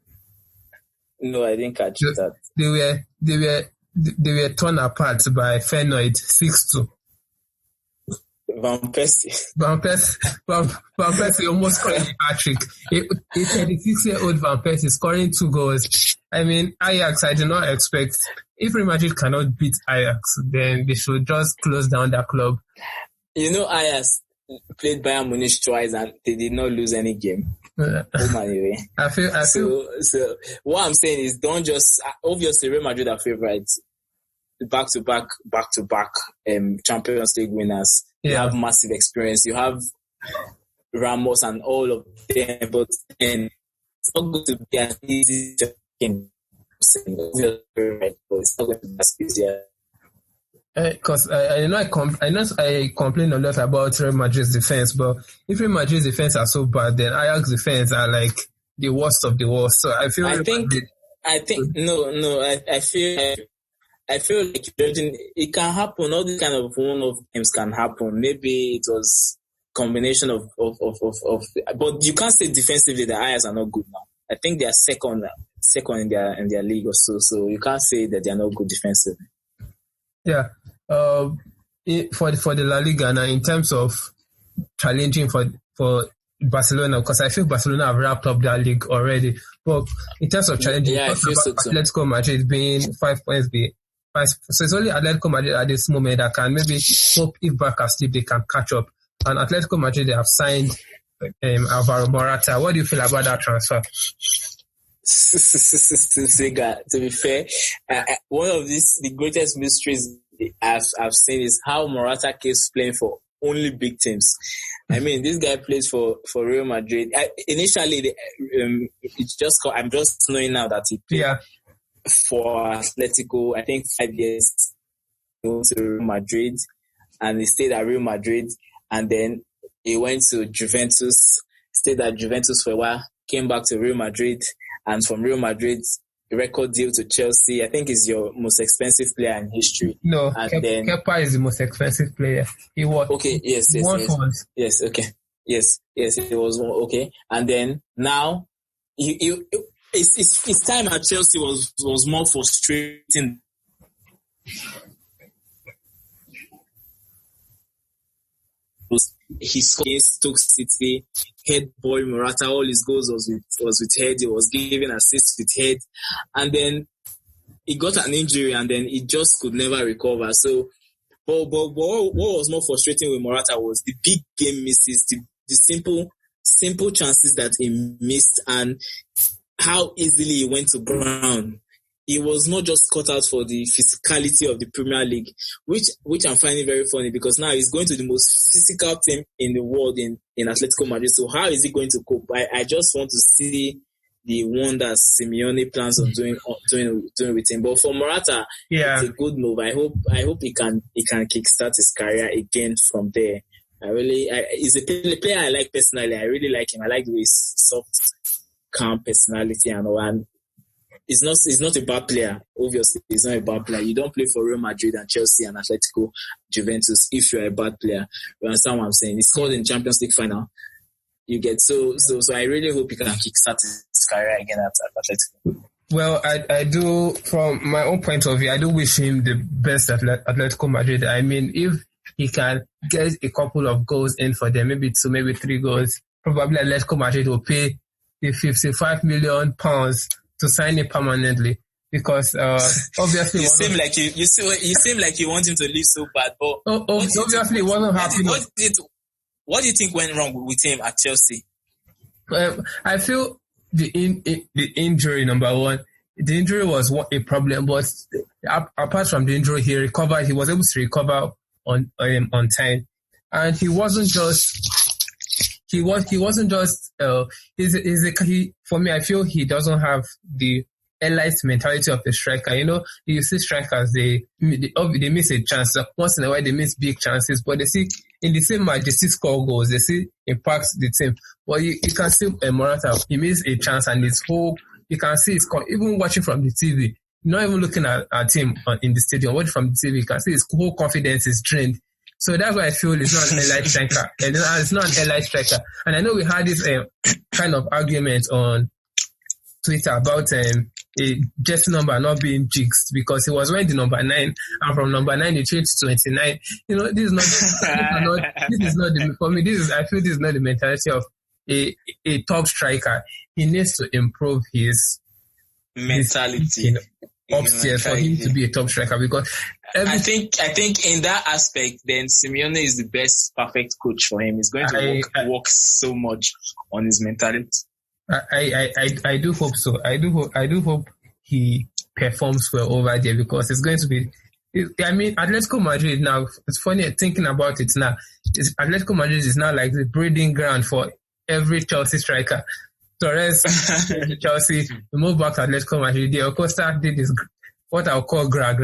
Speaker 2: No, I didn't catch that.
Speaker 1: They were torn apart by Feyenoord 6-2.
Speaker 2: Van Persie
Speaker 1: almost scored a hat-trick. A 36-year-old Van Persie scoring 2 goals. I mean, Ajax, I do not expect... If Real Madrid cannot beat Ajax, then they should just close down that club.
Speaker 2: You know, Ajax played Bayern Munich twice and they did not lose any game. Anyway.
Speaker 1: I feel.
Speaker 2: So what I'm saying is, don't just... Obviously, Real Madrid are favourites. Back-to-back Champions League winners.
Speaker 1: Yeah.
Speaker 2: You have massive experience. You have Ramos and all of them, but it's not going to be as easy to game. It's not going to be as easy.
Speaker 1: Because I complain a lot about Real Madrid's defense, but if Real Madrid's defense are so bad, then Ajax defense are like the worst of the worst. So I feel like it can happen. All these kind of one-off games can happen. Maybe it was combination of but you can't say defensively the Ajax are not good now. I think they are second in their league or so. So you can't say that they are not good defensively. Yeah. For the La Liga now, in terms of challenging for Barcelona, because I feel Barcelona have wrapped up their league already. But in terms of challenging,
Speaker 2: I feel so too.
Speaker 1: Atletico Madrid being 5 points behind. So it's only Atletico Madrid at this moment that can maybe hope if Barca sleep, they can catch up. And Atletico Madrid, they have signed Alvaro Morata. What do you feel about that transfer?
Speaker 2: To be fair, one of the greatest mysteries I've seen is how Morata keeps playing for only big teams. I mean, this guy plays for Real Madrid. Initially, I'm just knowing now that he played for Atletico, I think 5 years to Real Madrid, and he stayed at Real Madrid, and then he went to Juventus, stayed at Juventus for a while, came back to Real Madrid, and from Real Madrid, record deal to Chelsea. I think he's your most expensive player in history.
Speaker 1: No,
Speaker 2: and
Speaker 1: Kepa is the most expensive player. He was.
Speaker 2: Okay, yes. Yes, okay. Yes, it was okay. And then now, his time at Chelsea was more frustrating. He scored against Stoke City, head boy Morata. All his goals was with head. He was giving assists with head, and then he got an injury, and then he just could never recover. So, but what was more frustrating with Morata was the big game misses, the simple chances that he missed, and how easily he went to ground. He was not just cut out for the physicality of the Premier League, which I'm finding very funny, because now he's going to the most physical team in the world in Atletico Madrid. So how is he going to cope? I just want to see the wonders Simeone plans on doing with him. But for Morata, it's a good move. I hope he can kickstart his career again from there. He's a player I like personally. I really like him. I like the way he's soft, calm personality and all. And he's not a bad player. Obviously, he's not a bad player. You don't play for Real Madrid and Chelsea and Atletico, Juventus if you're a bad player. You understand what I'm saying? He scored in Champions League final. You get so I really hope he can kickstart his career again at Atletico.
Speaker 1: Well, I do, from my own point of view, I do wish him the best at Atletico Madrid. I mean, if he can get a couple of goals in for them, maybe 2, maybe 3 goals, probably Atletico Madrid will pay the £55 million to sign it permanently, because obviously
Speaker 2: you seem like you want him to leave so bad, but
Speaker 1: obviously it wasn't happening.
Speaker 2: What do you think went wrong with him at Chelsea?
Speaker 1: I feel the injury, number one. The injury was a problem, but apart from the injury, he recovered. He was able to recover on time, and he wasn't just. For me, I feel he doesn't have the elite mentality of a striker. You see strikers, they miss a chance. Once in a while, they miss big chances, but they see in the same match, they see score goals, they see impact the team. But you can see Morata, he missed a chance, and you can see his even watching from the TV, not even looking at him in the stadium, watching from the TV, you can see his whole confidence is drained. So that's why I feel it's not an elite striker. It's not an elite striker. And I know we had this kind of argument on Twitter about a jersey number not being jigged because he was wearing the number 9, and from number 9 he changed to 29. This is not for me. I feel this is not the mentality of a top striker. He needs to improve his
Speaker 2: mentality
Speaker 1: upstairs for him to be a top striker, because
Speaker 2: I think in that aspect, then Simeone is the best perfect coach for him. He's going to work so much on his mentality.
Speaker 1: I do hope so. I do hope he performs well over there, because it's going to be. Atletico Madrid now. It's funny thinking about it now. Atletico Madrid is now like the breeding ground for every Chelsea striker. Torres, Chelsea, move back to Atletico Madrid. The Costa did this, what I'll call gra.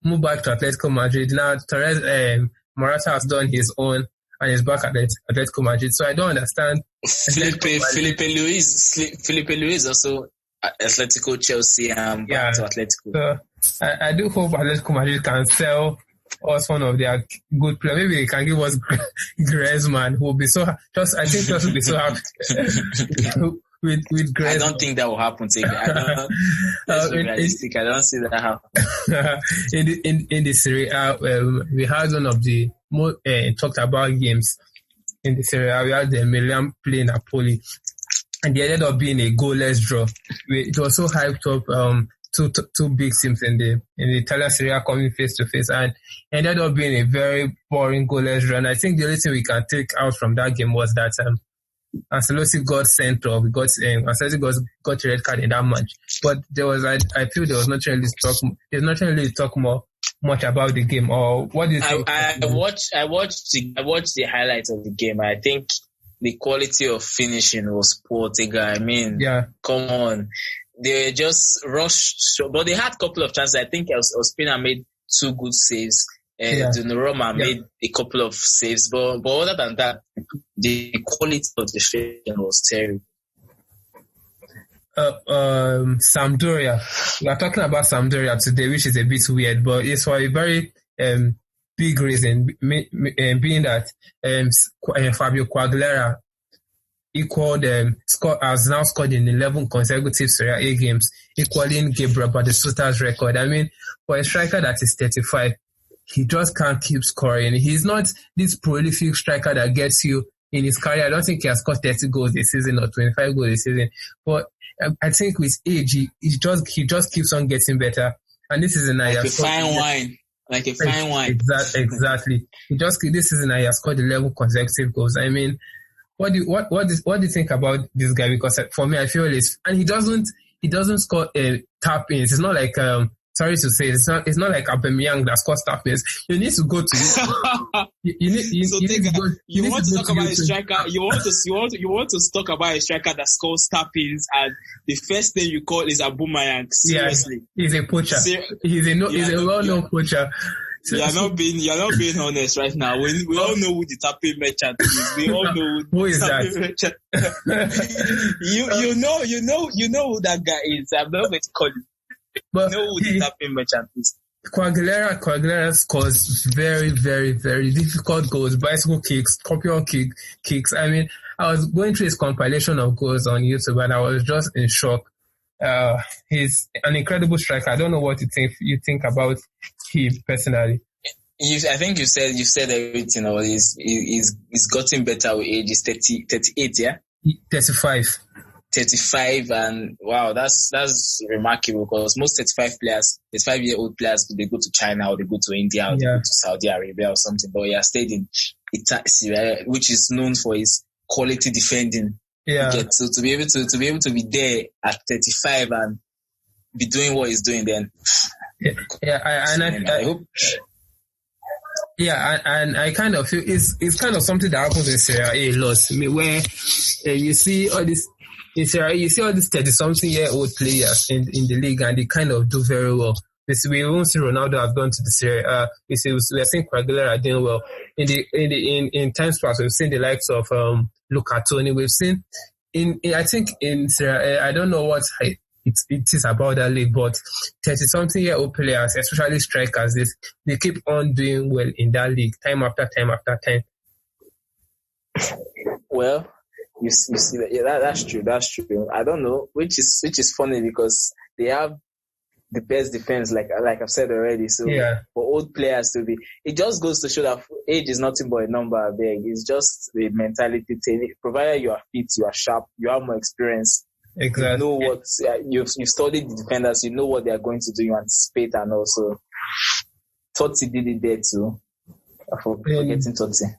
Speaker 1: Move back to Atletico Madrid. Now Torres, Morata has done his own and is back at Atletico Madrid. So I don't understand.
Speaker 2: Felipe Luis also Atletico, Chelsea, back to Atletico.
Speaker 1: So I do hope Atletico Madrid can sell us one of their good players. Maybe they can give us Griezmann, who will be so. I think Chelsea will be so happy with Griezmann.
Speaker 2: I don't think that will happen. Let's be realistic. I don't see that happen.
Speaker 1: in the Serie A, we had one of the more talked about games in the Serie A. We had the Milan playing Napoli, and they ended up being a goalless draw. It was so hyped up. Two big teams in the Italian Serie A coming face to face, and ended up being a very boring goalless draw. And I think the only thing we can take out from that game was that Ancelotti got sent off. Ancelotti got a red card in that match. But I feel there was not really talk much about the game. Or what do you think?
Speaker 2: I watched the highlights of the game. I think the quality of finishing was poor, Tiga. Come on. They just rushed, but they had a couple of chances. I think Ospina made 2 good saves. Donnarumma made a couple of saves, but other than that, the quality of the finishing was terrible.
Speaker 1: Sampdoria. We are talking about Sampdoria today, which is a bit weird, but it's for a very big reason, being that Fabio Quagliarella has now scored in 11 consecutive Serie A games, equaling Gabriel Batistuta's record. For a striker that is 35, he just can't keep scoring. He's not this prolific striker that gets you in his career. I don't think he has scored 30 goals this season or 25 goals this season. But I think with age, he just keeps on getting better. And this is
Speaker 2: like a fine wine.
Speaker 1: Exactly. This season he has scored 11 consecutive goals. What do you think about this guy? Because for me, I feel and he doesn't score tap-ins. It's not like sorry to say, it's not like Aubameyang that scores tap-ins. You need to go to
Speaker 2: you want to talk about a striker. You want to talk about a striker that scores tap-ins, and the first thing you call is Aubameyang. Seriously,
Speaker 1: he's a poacher. He's a well-known poacher.
Speaker 2: You're not being honest right now. We all know who the tapping merchant is. We all know
Speaker 1: who is that.
Speaker 2: You know who that guy is. I'm not going to call you. But you know who the tapping merchant is.
Speaker 1: Quagliarella scores very, very, very difficult goals, bicycle kicks, scorpion kicks. I was going through his compilation of goals on YouTube, and I was just in shock. He's an incredible striker. I don't know what you think about him personally.
Speaker 2: I think you said everything. He's gotten better with age. He's 38, yeah? 35, and wow, that's remarkable, because most 35-year-old players, they go to China or they go to India or they go to Saudi Arabia or something, but he has stayed in Italy, which is known for his quality defending.
Speaker 1: Yeah.
Speaker 2: So to be able to be there at 35 and be doing what he's doing, then I hope.
Speaker 1: Yeah, and I kind of feel it's kind of something that happens in Serie A a lot, where you see all these you see all these 30-something-year-old players in the league, and they kind of do very well. We won't see Ronaldo have gone to the Serie A. We are seeing Quagliarella doing well. In times past, we've seen the likes of Luca Toni. We've seen I think in Serie A, I don't know what it is about that league, but 30-something-year-old players, especially strikers, they keep on doing well in that league, time after time after time.
Speaker 2: Well, you see that, yeah, that's true. That's true. I don't know, which is funny because they have the best defense, like I've said already. So for old players to be, it just goes to show that age is nothing but a number. Big. It's just the mentality thing. Provided you are fit, you are sharp, you have more experience. Exactly. You know what you've studied the defenders. You know what they are going to do. You anticipate, and also Totti did it there too. Forgetting Totti.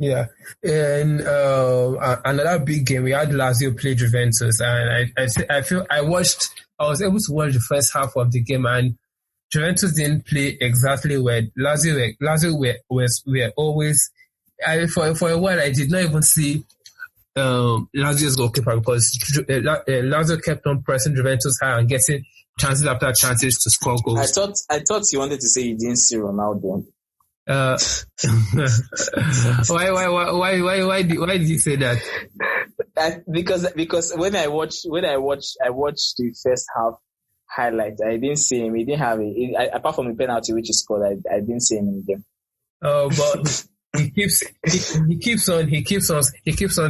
Speaker 1: Yeah, and another big game, we had Lazio play Juventus, and I was able to watch the first half of the game, and Juventus didn't play exactly well. Lazio were always, for a while I did not even see Lazio's goalkeeper, because Lazio kept on pressing Juventus high and getting chances after chances to score goals.
Speaker 2: I thought you wanted to say you didn't see Ronaldo.
Speaker 1: Why did you say that?
Speaker 2: Because when I watched the first half highlight, I didn't see him. He didn't have it. Apart from the penalty which he scored, I didn't see him in the game.
Speaker 1: Oh, but he keeps on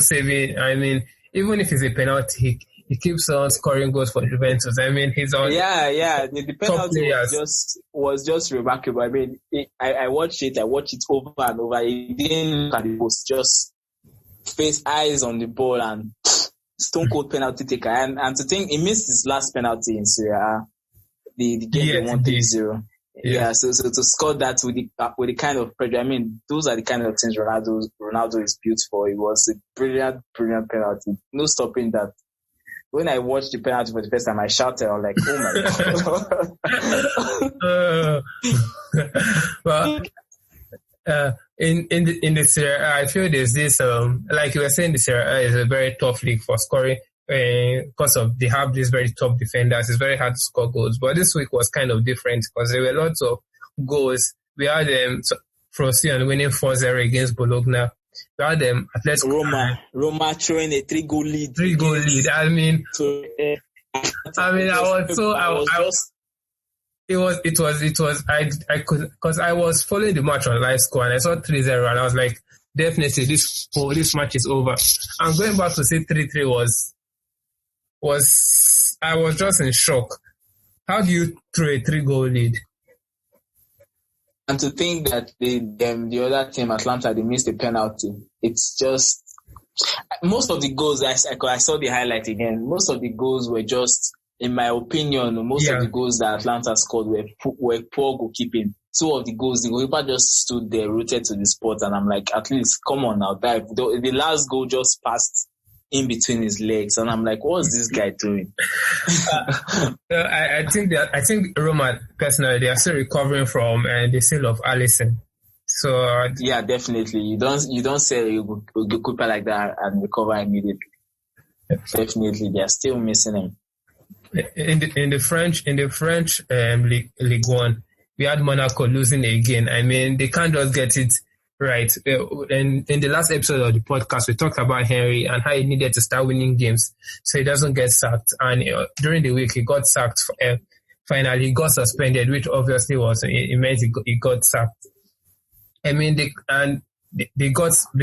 Speaker 1: saving. I mean, even if it's a penalty, he keeps on scoring goals for Juventus. I mean, he's on.
Speaker 2: Yeah. The penalty was just remarkable. I mean, I watched it over and over. He didn't look at the post, just face eyes on the ball and stone cold penalty taker. And to think he missed his last penalty in Serie A, the game they won 3-0. Yeah, so to score that with the kind of pressure, I mean, those are the kind of things Ronaldo is built for. It was a brilliant penalty. No stopping that. When I watched the penalty for the first time, I shouted. I was like, "Oh my god!" In the Serie A, I feel there's this like you were saying, the Serie A is a very tough league for scoring because they have these very top defenders. It's very hard to score goals. But this week was kind of different because there were lots of goals. We had Frosinone winning 4-0 against Bologna. We had Roma throwing a 3-goal lead.
Speaker 1: I mean, because I was following the match on live score and I saw 3-0 and I was like, definitely this match is over. And going back to say 3-3 I was just in shock. How do you throw a 3-goal lead?
Speaker 2: And to think that the other team, Atlanta, they missed a penalty. It's just most of the goals. I saw the highlight again. Most of the goals were just, in my opinion, of the goals that Atlanta scored were poor goalkeeping. Two of the goals, the goalkeeper just stood there, rooted to the spot, and I'm like, at least come on now, dive. The last goal just passed in between his legs, and I'm like, what's this guy doing?
Speaker 1: I think Roma personally, they are still recovering from the sale of Alisson. So
Speaker 2: yeah, definitely. You don't sell a goalkeeper like that and recover immediately. Definitely, they are still missing him.
Speaker 1: In the French Ligue 1, we had Monaco losing again. I mean, they can't just get it right. And in the last episode of the podcast, we talked about Henry and how he needed to start winning games so he doesn't get sacked. And during the week, he got sacked. Finally, he got suspended, which obviously it meant he got sacked. I mean, they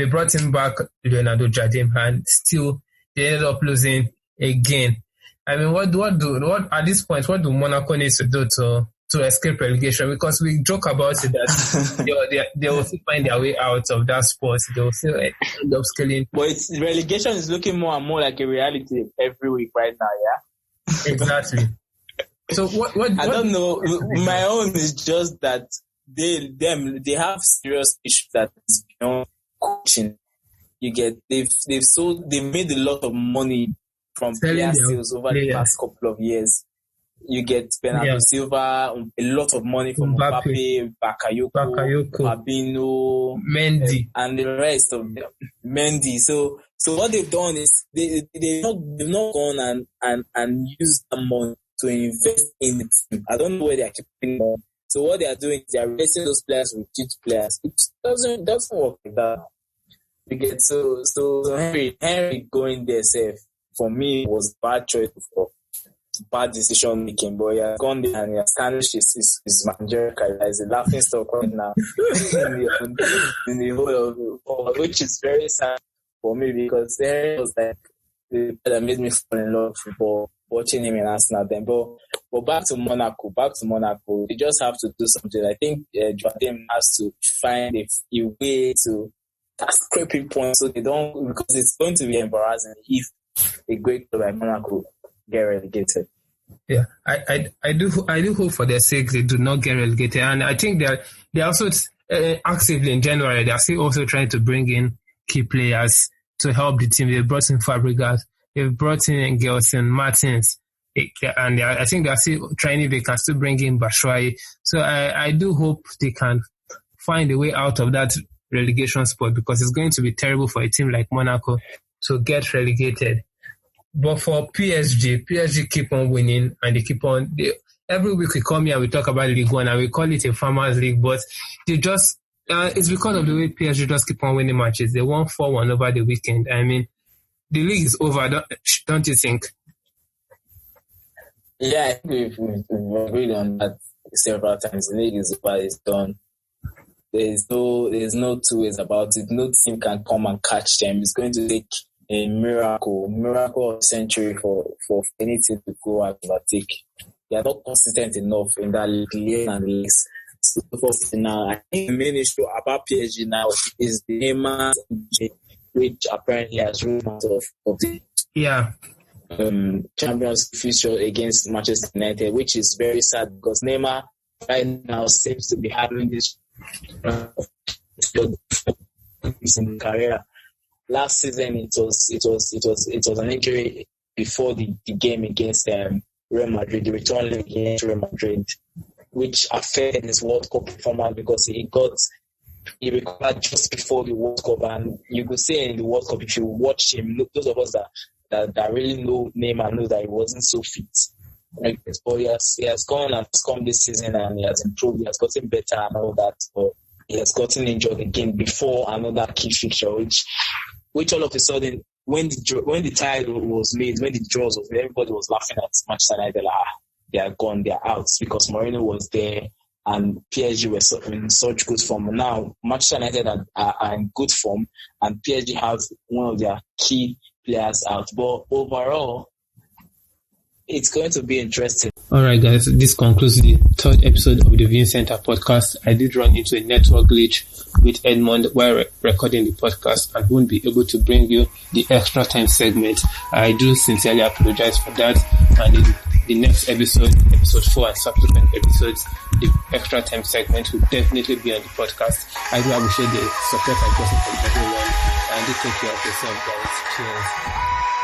Speaker 1: brought him back, Leonardo Jardim, and still they ended up losing again. I mean, what at this point, what do Monaco need to do to escape relegation? Because we joke about it that they will still find their way out of that spot. They will still end up scaling.
Speaker 2: But relegation is looking more and more like a reality every week right now, yeah?
Speaker 1: Exactly. So what I
Speaker 2: don't know. My own is just that they have serious issues that is beyond coaching. You get they've made a lot of money from player sales over the past couple of years. You get Bernardo Silva, a lot of money from Mbappe, Bakayoko, Fabinho,
Speaker 1: Mendy,
Speaker 2: and the rest of them. Mendy. So what they've done is they've not gone and used that money to invest in the team. I don't know where they're keeping money. So what they are doing is they are replacing those players with youth players. It doesn't work like that. You get so Henry going there safe for me was bad choice of bad decision making, but he has gone there and he has tarnished his managerial career. He's a laughing stock right now in the whole of, which is very sad for me because Henry was like the that made me fall in love with football watching him in Arsenal then. But back to Monaco, they just have to do something. I think Joachim has to find a way to scraping points so they don't, because it's going to be embarrassing if a great club like Monaco get relegated.
Speaker 1: Yeah, I do hope for their sake they do not get relegated, and I think they're also actively in January. They're still also trying to bring in key players to help the team. They brought in Fabregas, they've brought in Gelson, Martins, and I think they're still trying if they can still bring in Batshuayi. So I do hope they can find a way out of that relegation spot because it's going to be terrible for a team like Monaco to get relegated. But for PSG keep on winning and they keep on. Every week we come here and we talk about Ligue 1 and we call it a farmers league, but they just it's because of the way PSG just keep on winning matches. They won 4-1 over the weekend. I mean, the league is over, don't you think?
Speaker 2: Yeah, I think we've agreed on that several times. The league is over, it's done. There's no two ways about it. No team can come and catch them. It's going to take a miracle of the century for anything to go and overtake. They are not consistent enough in that league and the leagues. So now, I think the main issue about PSG now is the Neymar, which apparently has rumors of the Champions fixture against Manchester United, which is very sad because Neymar right now seems to be having this in the career. Last season it was an injury before the game against Real Madrid, the return leg against Real Madrid, which affected his World Cup performance because he recovered just before the World Cup. And you could say in the World Cup, if you watch him, look, those of us that really know Neymar know that he wasn't so fit. Right? But he has gone and come this season and he has improved. He has gotten better and all that. But he has gotten injured again before another key fixture, which all of a sudden, when the title was made, when the draws was made, everybody was laughing at Manchester United. They are gone, they are out because Mourinho was there and PSG were in such good form. Now Manchester United are in good form and PSG has one of their key players out. But overall, it's going to be interesting.
Speaker 1: Alright guys, this concludes the third episode of the Viewing Center podcast. I did run into a network glitch with Edmund while recording the podcast and won't be able to bring you the extra time segment. I do sincerely apologize for that, and in the next episode 4 and subsequent episodes, the extra time segment will definitely be on the podcast. I do appreciate the support and blessing from everyone, and do take care of yourself guys. Cheers.